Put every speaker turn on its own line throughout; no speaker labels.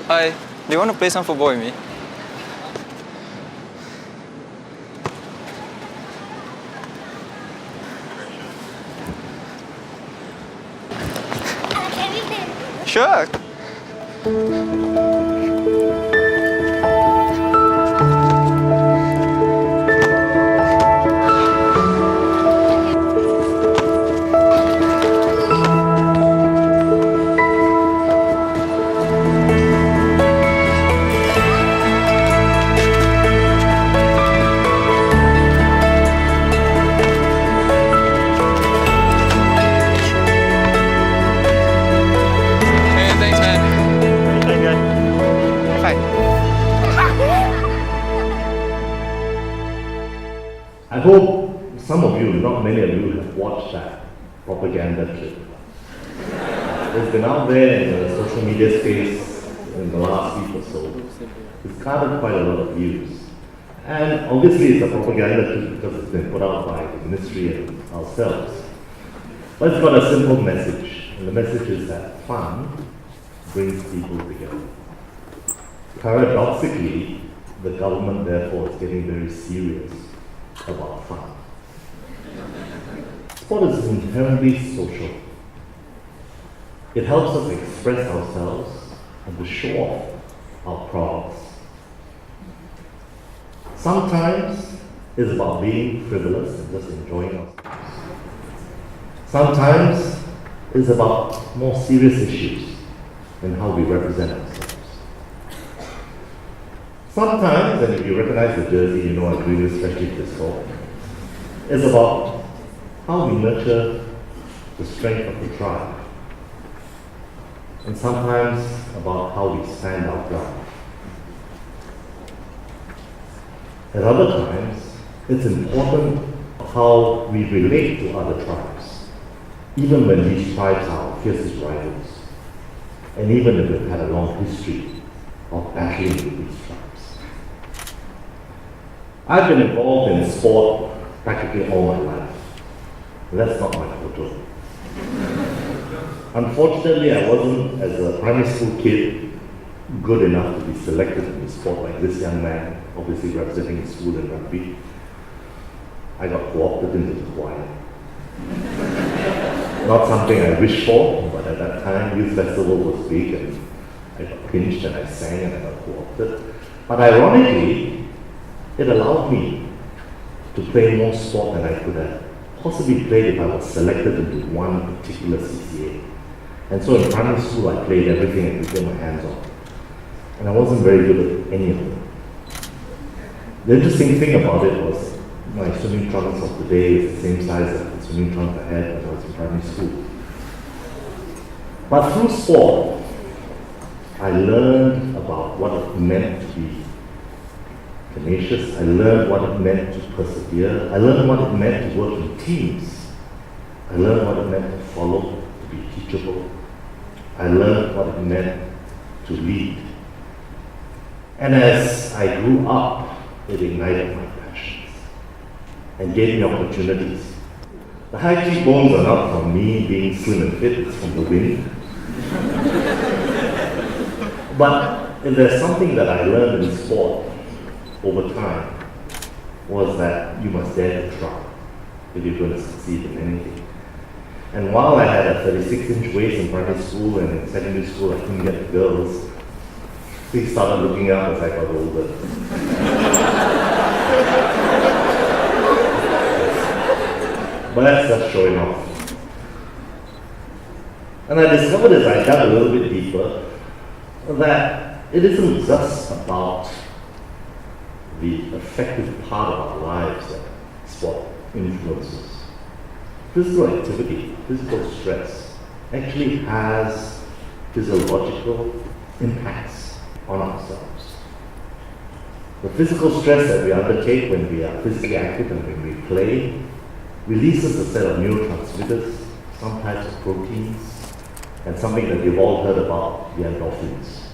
Hi, do you want to play some football with me?
Can we play?
Sure. Hey, thanks, man. Fine.
I hope some of you, not many of you, have watched that propaganda clip. It's been out there in the social media space in the last week or so. It's garnered quite a lot of views. And obviously it's a propaganda clip because it's been put out by the ministry and ourselves. But it's got a simple message. And the message is that fun brings people together. Paradoxically, the government therefore is getting very serious about fun. Sport is inherently social. It helps us express ourselves and to show off our prowess. Sometimes it's about being frivolous and just enjoying ourselves. Sometimes it's about more serious issues and how we represent ourselves. Sometimes, and if you recognize the jersey, you know I'm doing this especially this fall, it's about how we nurture the strength of the tribe. And sometimes about how we stand our ground. At other times, it's important how we relate to other tribes, even when these tribes are our fiercest rivals, and even if we've had a long history of battling with these tribes. I've been involved in sport practically all my life. That's not my photo. Unfortunately, I wasn't, as a primary school kid, good enough to be selected in the sport like this young man, obviously representing his school in rugby. I got co-opted into the choir. Not something I wished for, but at that time, youth festival was big and I got pinched and I sang and I got co-opted. But ironically, it allowed me to play more sport than I could have possibly played if I was selected into one particular CCA. And so in primary school, I played everything I could get my hands on. And I wasn't very good at any of them. The interesting thing about it was my swimming trunks of today is the same size as the swimming trunks I had when I was in primary school. But through sport, I learned about what it meant to be tenacious. I learned what it meant to persevere. I learned what it meant to work in teams. I learned what it meant to follow, to be teachable. I learned what it meant to lead. And as I grew up, it ignited my passions and gave me opportunities. The high cheekbones are not from me being slim and fit, it's from the wind. But if there's something that I learned in sport over time, was that you must dare to try if you're going to succeed in anything. And while I had a 36-inch waist in primary school and in secondary school I couldn't get the girls, things started looking up as I got older. But that's just showing off. And I discovered as I dug a little bit deeper that it isn't just about the effective part of our lives that sport influences. Physical activity, physical stress, actually has physiological impacts on ourselves. The physical stress that we undertake when we are physically active and when we play releases a set of neurotransmitters, some types of proteins, and something that you've all heard about, the endorphins.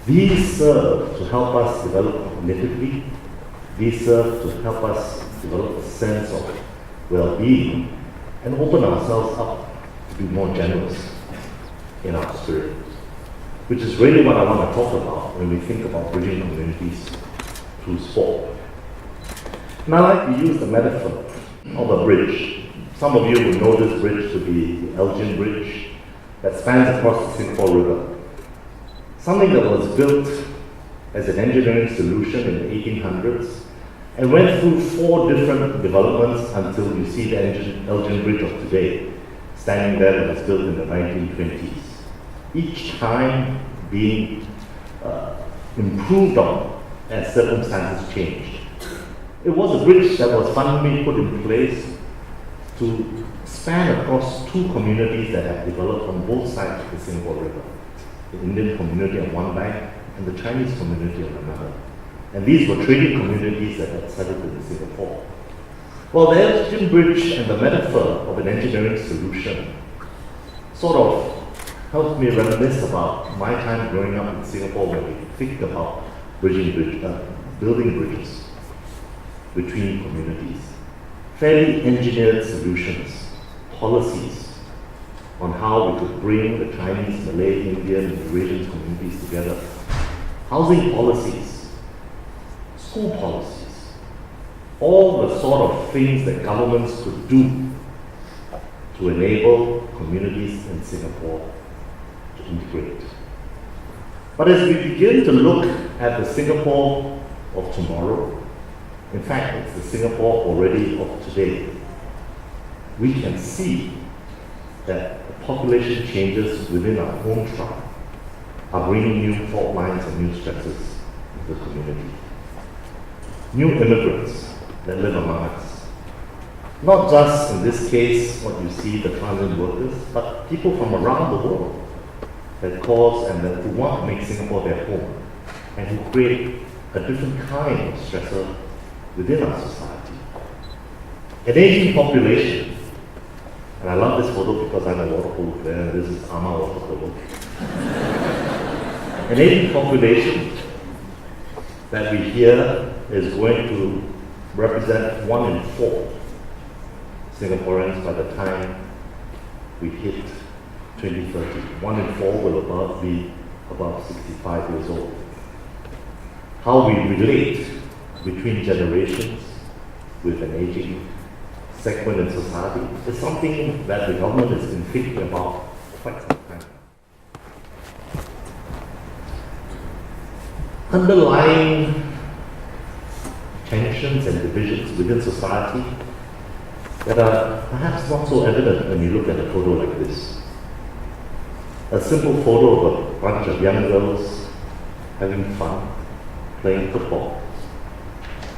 These serve to help us develop cognitively. These serve to help us develop a sense of well-being and open ourselves up to be more generous in our spirit. which is really what I want to talk about when we think about bridging communities through sport. Now I like to use the metaphor of a bridge. Some of you will know this bridge to be the Elgin Bridge that spans across the Singapore River. Something that was built as an engineering solution in the 1800s and went through 4 different developments until you see the Elgin Bridge of today, standing there that was built in the 1920s. Each time being improved on as circumstances changed. It was a bridge that was fundamentally put in place to span across 2 communities that have developed on both sides of the Singapore River. The Indian community on one bank and the Chinese community on another. And these were trading communities that had settled in Singapore. Well, the Elgin Bridge and the metaphor of an engineering solution sort of helped me reminisce about my time growing up in Singapore when we think about building bridges between communities. Fairly engineered solutions, policies on how we could bring the Chinese, Malay, Indian, and Eurasian communities together. Housing policies, school policies, all the sort of things that governments could do to enable communities in Singapore to integrate. But as we begin to look at the Singapore of tomorrow, in fact, it's the Singapore already of today, we can see that the population changes within our home tribe are bringing new fault lines and new stresses into the community. New immigrants that live among us. Not just in this case what you see, the transient workers, but people from around the world that cause and that who want to make Singapore their home and who create a different kind of stressor within our society. An aging population, and I love this photo because I'm a water polo player and this is Ama water polo. An aging population that we hear is going to represent 1 in 4 Singaporeans by the time we hit 2030. 1 in 4 will be above 65 years old. How we relate between generations with an aging segment in society is something that the government has been thinking about for quite some time. Underlying tensions and divisions within society that are perhaps not so evident when you look at a photo like this. A simple photo of a bunch of young girls having fun, playing football.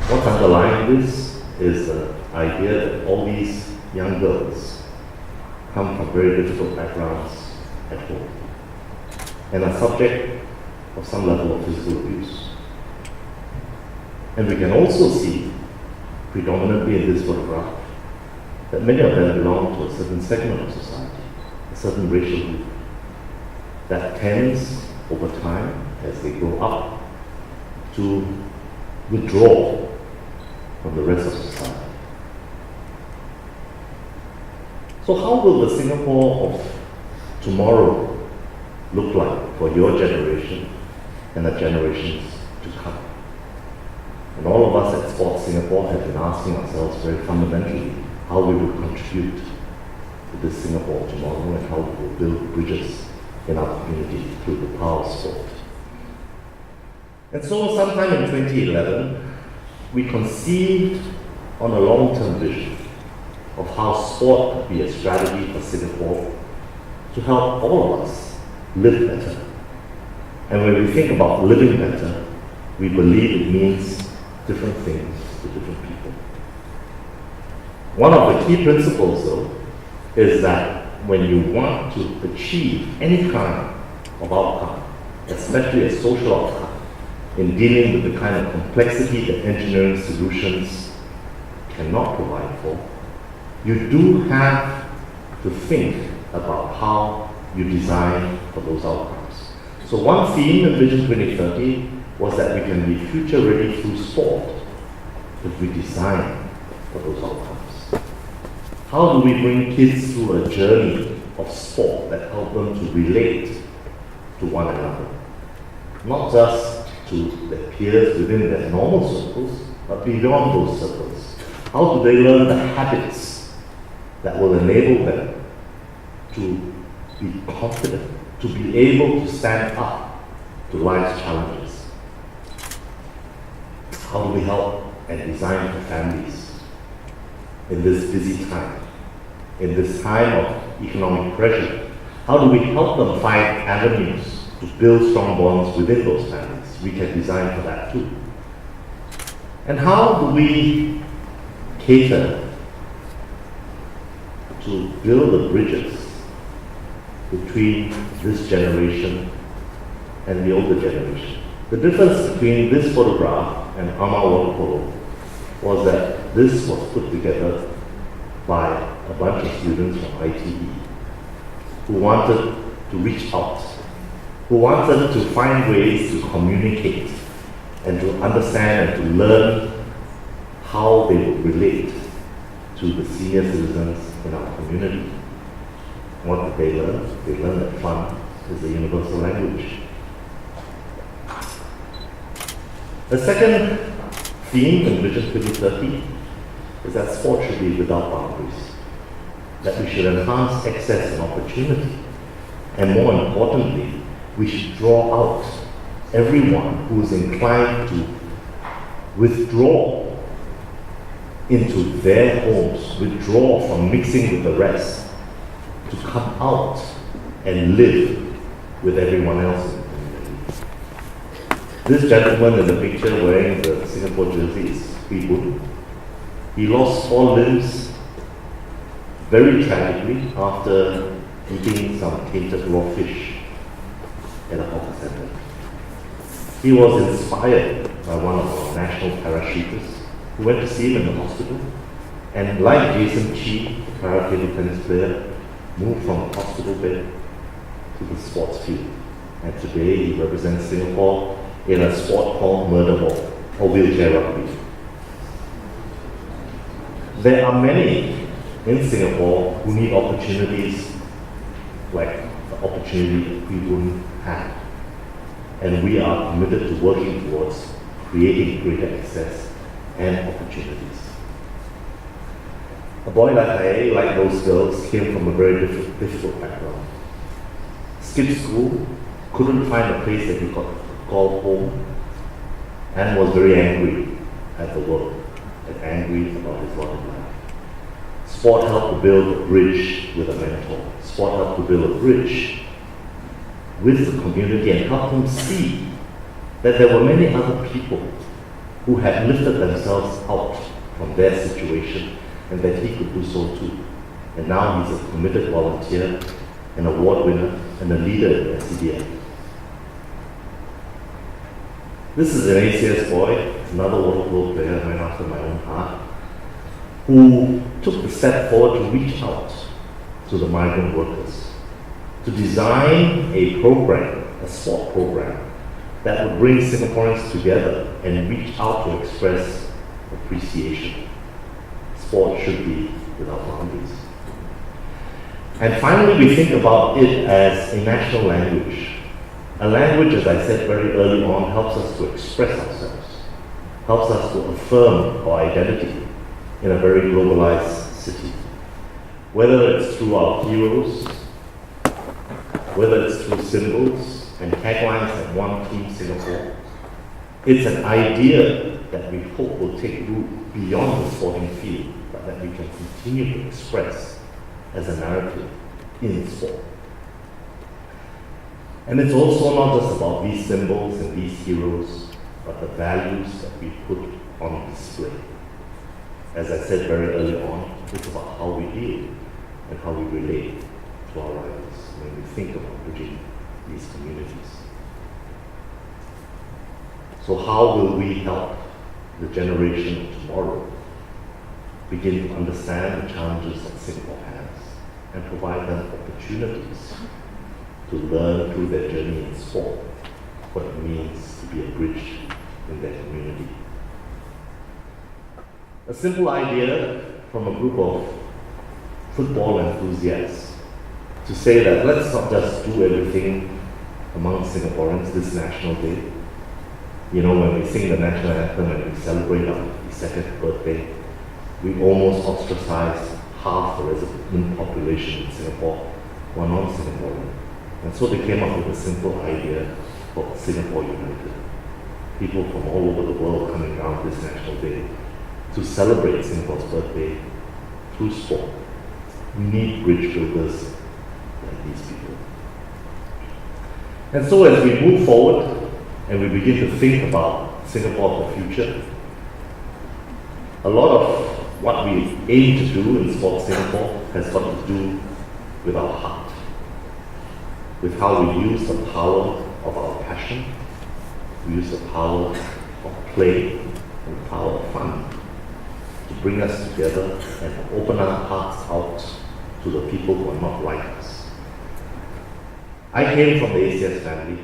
What's underlying this is the idea that all these young girls come from very difficult backgrounds at home and are subject of some level of physical abuse. And we can also see, predominantly in this photograph, that many of them belong to a certain segment of society, a certain racial group, that tends, over time, as they grow up, to withdraw from the rest of society. So how will the Singapore of tomorrow look like for your generation and the generations to come? And all of us at Sports Singapore have been asking ourselves very fundamentally how we will contribute to this Singapore of tomorrow and how we will build bridges in our community through the power of sport. And so sometime in 2011, we conceived on a long-term vision of how sport could be a strategy for Singapore to help all of us live better. And when we think about living better, we believe it means different things to different people. One of the key principles, though, is that when you want to achieve any kind of outcome, especially a social outcome, in dealing with the kind of complexity that engineering solutions cannot provide for, you do have to think about how you design for those outcomes. So one theme in Vision 2030 was that we can be future ready through sport if we design for those outcomes. How do we bring kids through a journey of sport that help them to relate to one another. Not just to their peers within their normal circles, but beyond those circles. How do they learn the habits that will enable them to be confident, to be able to stand up to life's challenges? How do we help and design for families in this busy time, in this time of economic pressure? How do we help them find avenues to build strong bonds within those families? We can design for that too. And how do we cater to build the bridges between this generation and the older generation? The difference between this photograph and Ama Water Polo was that this was put together by a bunch of students from ITE who wanted to reach out, who wanted to find ways to communicate and to understand and to learn how they would relate to the senior citizens in our community. What did they learn? They learned that fun is a universal language. The second theme in Vision 2030 is that sport should be without boundaries, that we should enhance access and opportunity, and more importantly, we should draw out everyone who is inclined to withdraw into their homes, withdraw from mixing with the rest, to come out and live with everyone else in the community. This gentleman in the picture wearing the Singapore jersey is Hui Boon. He lost 4 limbs very tragically after eating some tainted raw fish at a hawker center. He was inspired by one of our national parachuters who went to see him in the hospital, and like Jason Chi, the para table tennis player, moved from the hospital bed to the sports field. And today he represents Singapore in a sport called murder ball, or wheelchair rugby. There are many in Singapore who need opportunities like the opportunity that we wouldn't have. And we are committed to working towards creating greater access and opportunities. A boy like I, like those girls, came from a very difficult background. Skipped school, couldn't find a place that he could call home, and was very angry at the world, and angry about his lot in life. Sport helped to build a bridge with a mentor. Sport helped to build a bridge with the community and helped him see that there were many other people who had lifted themselves out from their situation and that he could do so too. And now he's a committed volunteer, an award winner, and a leader in SCDF. This is an ACS boy, another water polo player, man after my own heart, who took the step forward to reach out to the migrant workers, to design a program, a sport program, that would bring Singaporeans together and reach out to express appreciation. Sport should be without boundaries. And finally, we think about it as a national language. A language, as I said very early on, helps us to express ourselves, helps us to affirm our identity in a very globalized city. Whether it's through our heroes, whether it's through symbols and taglines like One Team Singapore, it's an idea that we hope will take root beyond the sporting field, but that we can continue to express as a narrative in sport. And it's also not just about these symbols and these heroes, but the values that we put on display. As I said very early on, it's about how we deal and how we relate to our rivals when we think about bridging these communities. So how will we help the generation of tomorrow begin to understand the challenges that Singapore has and provide them opportunities to learn through their journey in sport what it means to be a bridge in their community? A simple idea from a group of football enthusiasts to say that let's not just do everything among Singaporeans this National Day. You know, when we sing the national anthem and we celebrate our 52nd birthday, we almost ostracize half the resident population in Singapore who are non-Singaporean. And so they came up with a simple idea called Singapore United. People from all over the world coming around this National Day to celebrate Singapore's birthday through sport. We need bridge builders like these people. And so as we move forward and we begin to think about Singapore of the future, a lot of what we aim to do in Sports Singapore has got to do with our heart, with how we use the power of our passion, we use the power of play and the power of fun to bring us together and open our hearts out to the people who are not like us. I came from the ACS family,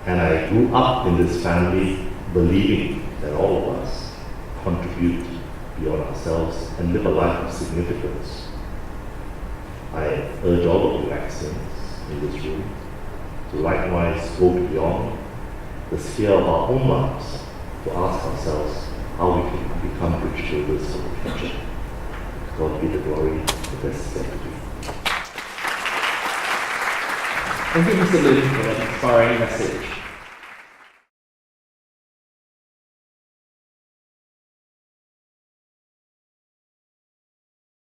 and I grew up in this family believing that all of us contribute beyond ourselves and live a life of significance. I urge all of you accents in this room to likewise go beyond the sphere of our own lives to ask ourselves how we can become bridge builders for the future. God be the glory, the best is yet to be.
Thank you, Mr. Lim, for that inspiring message.